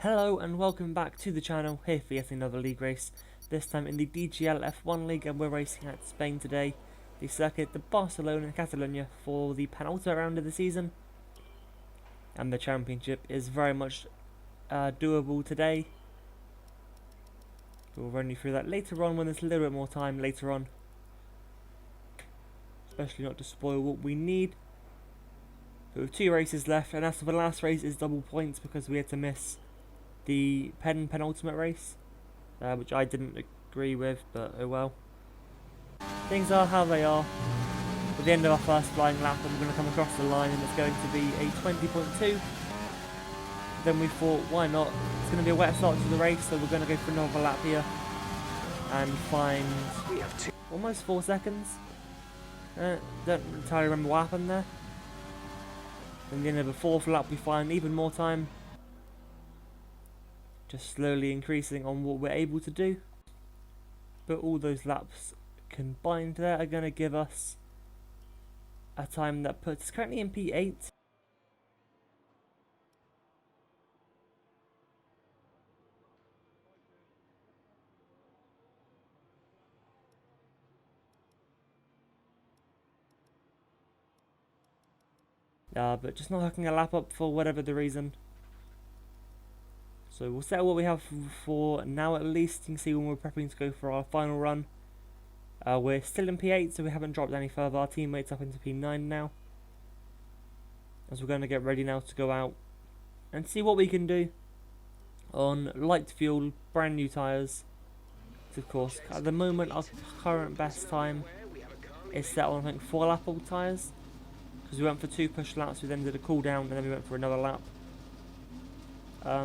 Hello and welcome back to the channel, here for yet another league race, this time in the DGL F1 league, and we're racing at Spain today, the circuit de Barcelona and Catalonia, for the penultimate round of the season. And the championship is very much doable today. We'll run you through that later on when there's a little bit more time later on. Especially not to spoil what we need. But with 2 races left, and as for the last race is double points because we had to miss the penultimate race, which I didn't agree with, but oh well. Things are how they are. At the end of our first flying lap, and we're going to come across the line, and it's going to be a 20.2. Then we thought, why not? It's going to be a wet start to the race, so we're going to go for another lap here and find almost 4 seconds. Don't entirely remember what happened there. Then at the end of the 4th lap, we find even more time. Just slowly increasing on what we're able to do. But all those laps combined there are going to give us a time that puts us currently in P8. But just not hooking a lap up for whatever the reason. So we'll set what we have for now at least. You can see when we're prepping to go for our final run. We're still in P8, so we haven't dropped any further. Our teammates up into P9 now. As we're going to get ready now to go out and see what we can do on light fuel, brand new tyres. Of course, at the moment our current best time is set on I think 4 lap old tyres. Because we went for 2 push laps, we then did a cool down, and then we went for another lap.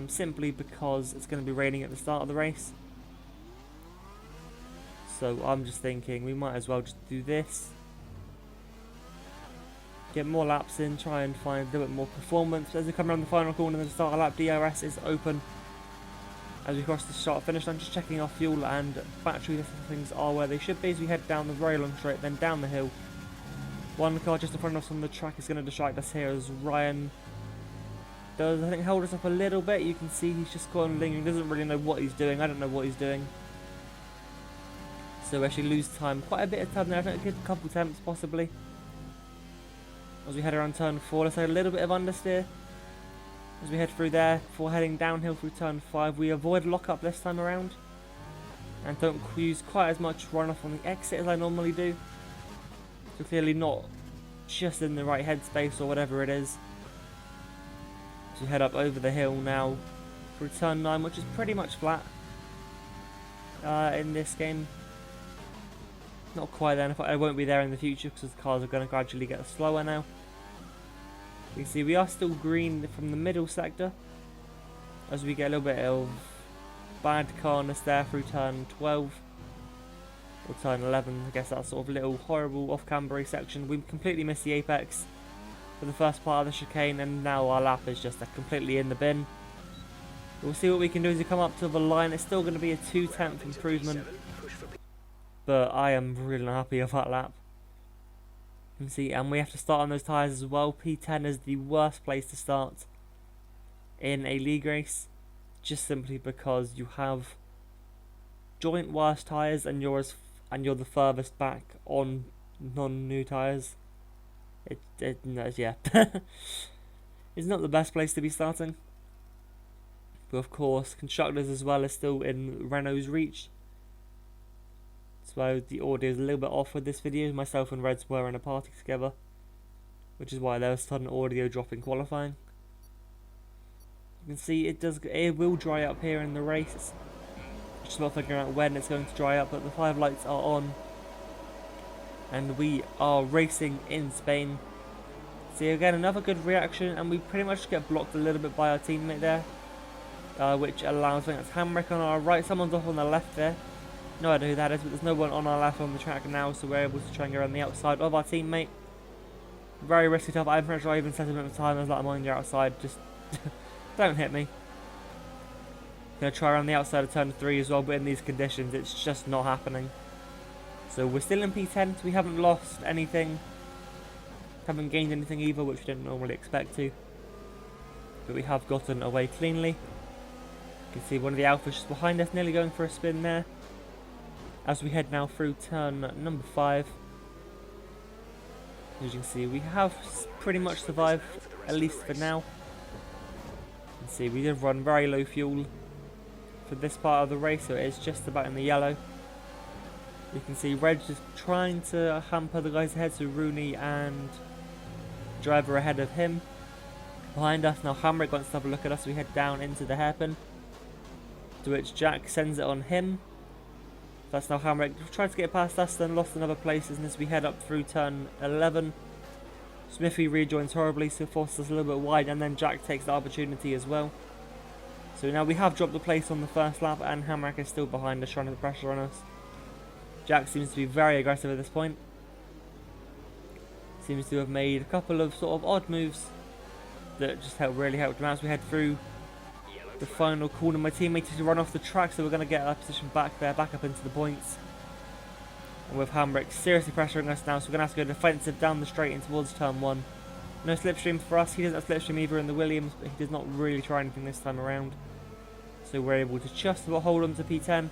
Simply because it's going to be raining at the start of the race. So I'm just thinking we might as well just do this. Get more laps in, try and find a little bit more performance. As we come around the final corner and the start of lap, DRS is open. As we cross the start finish, I'm just checking our fuel and battery things are where they should be as we head down the very long straight, then down the hill. One car just in front of us on the track is going to distract us here as Ryan does, I think, hold us up a little bit. You can see he's just gone lingering, doesn't really know what he's doing. I don't know what he's doing. So we actually lose time, quite a bit of time there. I think a couple attempts possibly. As we head around turn 4, let's have a little bit of understeer. As we head through there, before heading downhill through turn 5, we avoid lock-up this time around. And don't use quite as much run-off on the exit as I normally do. So clearly not just in the right headspace or whatever it is. So we head up over the hill now through turn 9, which is pretty much flat in this game. Not quite there, I won't be there in the future because the cars are going to gradually get slower now. You can see we are still green from the middle sector as we get a little bit of bad carness there through turn 12 or turn 11. I guess that sort of little horrible off-cambery section. We completely missed the apex for the first part of the chicane, and now our lap is just completely in the bin. We'll see what we can do as we come up to the line. It's still going to be a 2/10 improvement, but I am really happy with that lap. You can see, and we have to start on those tyres as well. P10 is the worst place to start in a league race, just simply because you have joint worst tyres and you're the furthest back on non-new tyres. Yeah, it's not the best place to be starting. But of course, constructors as well are still in Renault's reach. So the audio is a little bit off with this video. Myself and Reds were in a party together, which is why there was sudden audio drop in qualifying. You can see it will dry up here in the race. It's just about figuring out when it's going to dry up, but the 5 lights are on. And we are racing in Spain. See, again, another good reaction, and we pretty much get blocked a little bit by our teammate there, which allows, I think that's Hamrick on our right. Someone's off on the left there. No idea who that is, but there's no one on our left on the track now, so we're able to try and go around the outside of our teammate. Very risky stuff. I'm pretty sure I even set him at the time. I was like, I'm on your outside, just don't hit me. Gonna try around the outside of turn 3 as well, but in these conditions, it's just not happening. So we're still in P10, so we haven't lost anything. Haven't gained anything either, which we didn't normally expect to. But we have gotten away cleanly. You can see one of the Alphas just behind us, nearly going for a spin there. As we head now through turn number 5. As you can see, we have pretty much survived, at least for now. You can see we did run very low fuel for this part of the race, so it is just about in the yellow. You can see Reg just trying to hamper the guys ahead, so Rooney and Driver ahead of him. Behind us now, Hamrick wants to have a look at us, so we head down into the hairpin, to which Jack sends it on him. That's now Hamrick tried to get past us, then lost another place as we head up through turn 11. Smithy rejoins horribly, so forces us a little bit wide, and then Jack takes the opportunity as well. So now we have dropped the place on the first lap, and Hamrick is still behind us, trying to put pressure on us. Jack seems to be very aggressive at this point. Seems to have made a couple of sort of odd moves that just really helped him out as we head through the final corner. My teammate is to run off the track, so we're going to get our position back there, back up into the points. And with Hamrick seriously pressuring us now, so we're going to have to go defensive down the straight in towards turn 1. No slipstream for us. He doesn't have slipstream either in the Williams, but he does not really try anything this time around. So we're able to just about hold on to P10.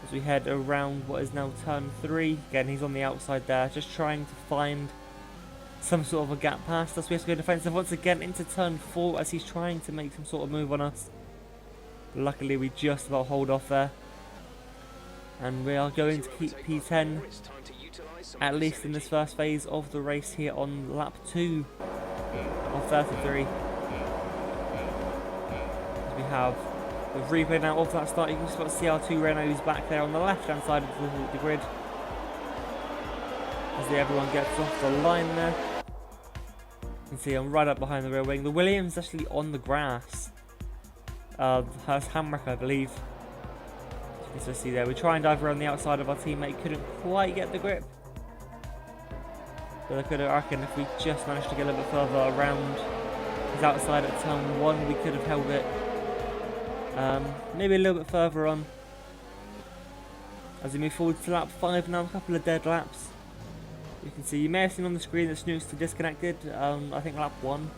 As we head around what is now turn 3. Again, he's on the outside there, just trying to find some sort of a gap past us. We have to go defensive once again into turn 4 as he's trying to make some sort of move on us. Luckily, we just about hold off there. And we are going to keep P10, at least in this first phase of the race here on lap 2 of 33. As we have the replay now of that start, you can just about see our 2 Renaults back there on the left hand side of the grid. As everyone gets off the line there. You can see I'm right up behind the rear wing. The Williams actually on the grass. Has Hamrick, I believe. As you see there, we try and dive around the outside of our teammate, couldn't quite get the grip. But I could have reckoned if we just managed to get a little bit further around his outside at turn 1, we could have held it. Maybe a little bit further on. As we move forward to lap 5 now, a couple of dead laps. You can see, you may have seen on the screen that Snooks disconnected, I think lap 1.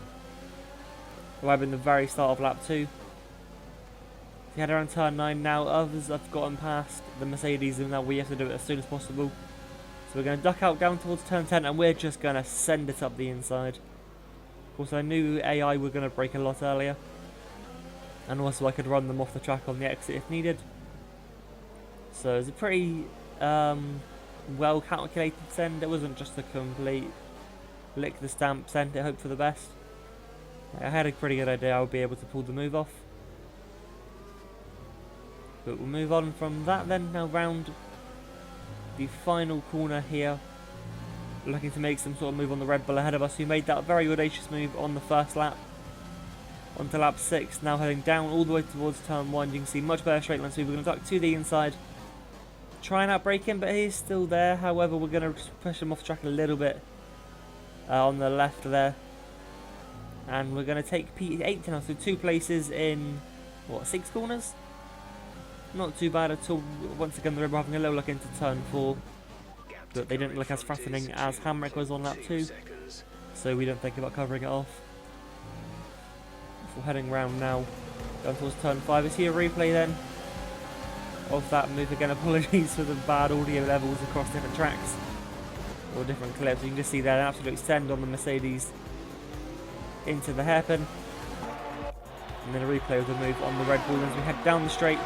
Or maybe in the very start of lap 2. We head around turn 9 now, others have gotten past the Mercedes and now we have to do it as soon as possible. So we're going to duck out down towards turn 10 and we're just going to send it up the inside. Of course I knew AI were going to brake a lot earlier. And also I could run them off the track on the exit if needed. So it's a pretty well calculated send. It wasn't just a complete lick the stamp send it, hope for the best. I had a pretty good idea I would be able to pull the move off. But we'll move on from that then, now round the final corner here. Looking to make some sort of move on the Red Bull ahead of us, who made that very audacious move on the first lap. On to lap 6, now heading down all the way towards turn 1. You can see much better straight line speed. We're going to duck to the inside. Try and outbrake him, but he's still there. However, we're going to push him off track a little bit on the left there. And we're going to take P8 now, so 2 places in, what, 6 corners? Not too bad at all. Once again, the Red Bull having a little look into turn 4. But they didn't look as threatening as Hamrick was on lap 2. So we don't think about covering it off. We're heading round now, down towards turn 5. Is here a replay then of that move? Again, apologies for the bad audio levels across different tracks or different clips. You can just see there an absolute send on the Mercedes into the hairpin, and then a replay of the move on the Red Bull as we head down the straight.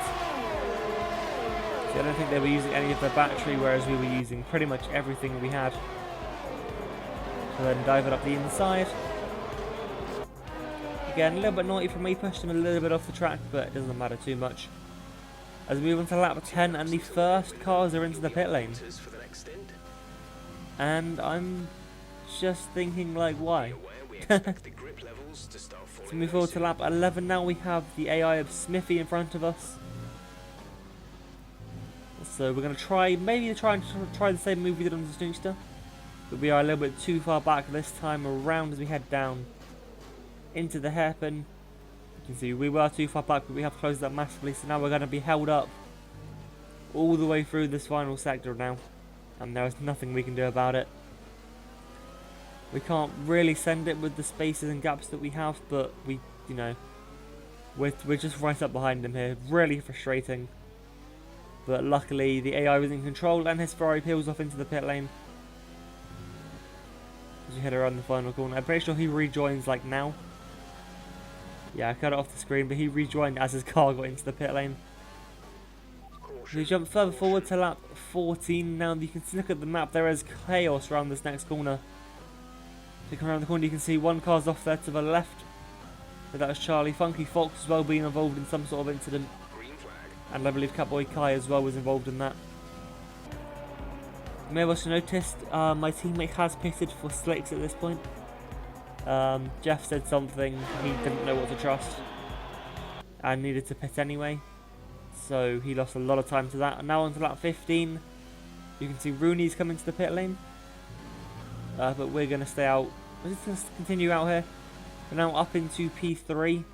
See, I don't think they were using any of their battery, whereas we were using pretty much everything we had. So then dive it up the inside. Again, a little bit naughty from me, pushed him a little bit off the track, but it doesn't matter too much. As we move on to lap 10, and the first cars are into the pit lane. And I'm just thinking, like, why? So move forward to lap 11 now, we have the AI of Smithy in front of us. So we're going to try the same move we did on the Snookster. But we are a little bit too far back this time around as we head down into the hairpin. You can see we were too far back, but we have closed that massively, so now we're going to be held up all the way through this final sector now, and there is nothing we can do about it. We can't really send it with the spaces and gaps that we have, but we We're just right up behind him here. Really frustrating. But luckily the AI was in control and his Ferrari peels off into the pit lane. As we head around the final corner. I'm pretty sure he rejoins like now. Yeah, I cut it off the screen, but he rejoined as his car got into the pit lane. So we jump further forward to lap 14. Now you can look at the map, there is chaos around this next corner. If you come around the corner you can see one car's off there to the left. But that was Charlie. Funky Fox as well being involved in some sort of incident. And I believe Catboy Kai as well was involved in that. You may have also noticed my teammate has pitted for slicks at this point. Jeff said something, he didn't know what to trust and needed to pit anyway, so he lost a lot of time to that. And now on to lap 15, you can see Rooney's coming to the pit lane, but we're going to stay out. We're just going to continue out here. We're now up into P3.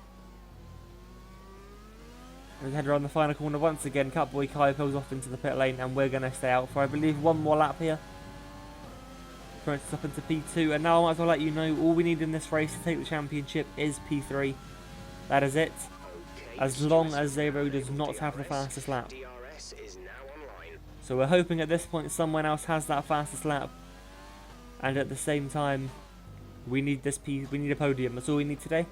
We head around the final corner once again. Catboy Kai goes off into the pit lane and we're going to stay out for I believe one more lap here. Currently up into P2, and now I might as well let you know all we need in this race to take the championship is P3. That is it. As long as Zero does not have the fastest lap. So we're hoping at this point someone else has that fastest lap. And at the same time, we need a podium. That's all we need today.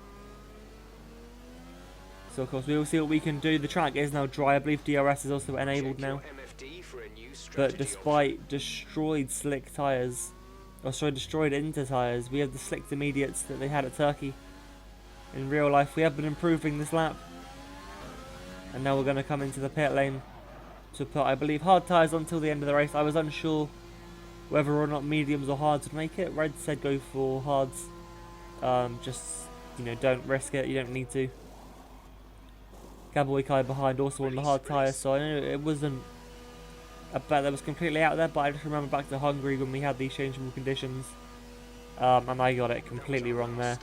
So of course we will see what we can do. The track is now dry. I believe DRS is also enabled now. But despite destroyed slick tyres, destroyed Inter tyres, we have the slick intermediates that they had at Turkey. In real life we have been improving this lap. And now we're going to come into the pit lane to put, I believe, hard tyres until the end of the race. I was unsure whether or not mediums or hards would make it. Red said go for hards. Just, you know, don't risk it, you don't need to. Catboy Kai behind also on the hard tyres, so I know it wasn't a bet that was completely out there, but I just remember back to Hungary when we had these changeable conditions, and I got it completely wrong there.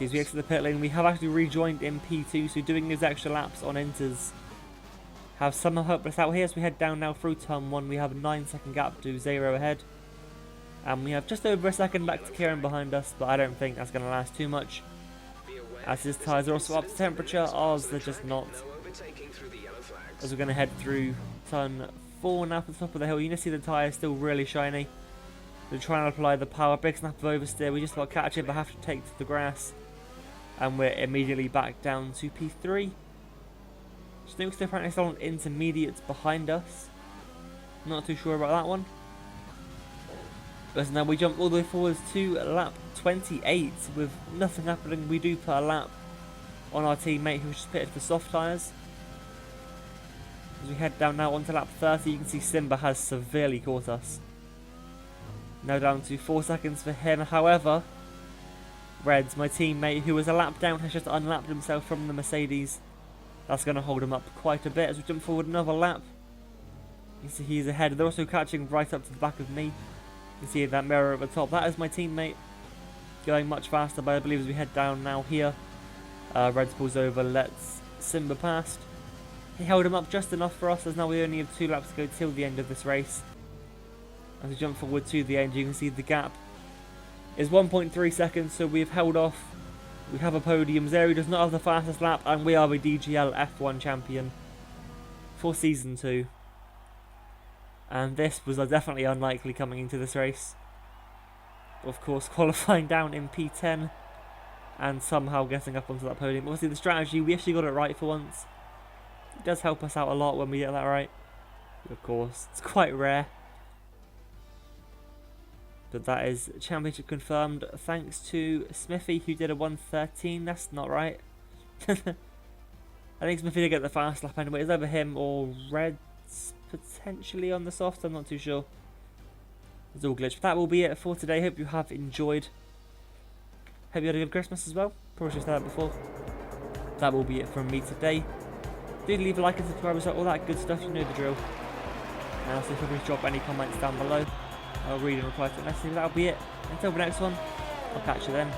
As we exit the pit lane, we have actually rejoined in P2, so doing those extra laps on Inters have somehow helped us out here. So we head down now through turn 1, we have a 9-second gap to Zero ahead, and we have just over a second back to Kieran behind us, but I don't think that's going to last too much. As his tyres are also up to temperature, ours they're just not. As we're going to head through turn 4 now to the top of the hill, you can see the tyre is still really shiny. We're trying to apply the power, big snap of oversteer, we just about catch it but have to take to the grass. And we're immediately back down to P3. Snook's apparently still on intermediates behind us. Not too sure about that one. But now we jump all the way forwards to lap 28 with nothing happening. We do put a lap on our teammate who was just pitted for soft tyres. As we head down now onto lap 30, you can see Simba has severely caught us. Now down to 4 seconds for him. However, Reds, my teammate who was a lap down, has just unlapped himself from the Mercedes. That's going to hold him up quite a bit as we jump forward another lap. You see he's ahead. They're also catching right up to the back of me. You can see that mirror at the top. That is my teammate going much faster, but I believe as we head down now here, Reds pulls over, lets Simba past. He held him up just enough for us, as now we only have 2 laps to go till the end of this race. As we jump forward to the end, you can see the gap is 1.3 seconds, so we've held off. We have a podium. Zeri does not have the fastest lap, and we are the DGL F1 champion for Season 2. And this was definitely unlikely coming into this race. Of course, qualifying down in P10 and somehow getting up onto that podium. Obviously the strategy, we actually got it right for once. It does help us out a lot when we get that right. Of course, it's quite rare. But that is championship confirmed thanks to Smithy who did a 1:13. That's not right. I think Smithy did get the fast lap anyway. It's either him or Reds potentially on the soft. I'm not too sure. It's all glitched. But that will be it for today. Hope you have enjoyed. Hope you had a good Christmas as well. Probably should have said that before. That will be it from me today. Do leave a like and subscribe as well. All that good stuff. You know the drill. And also feel free to drop any comments down below. I'll read and reply to the message. That'll be it. Until the next one, I'll catch you then.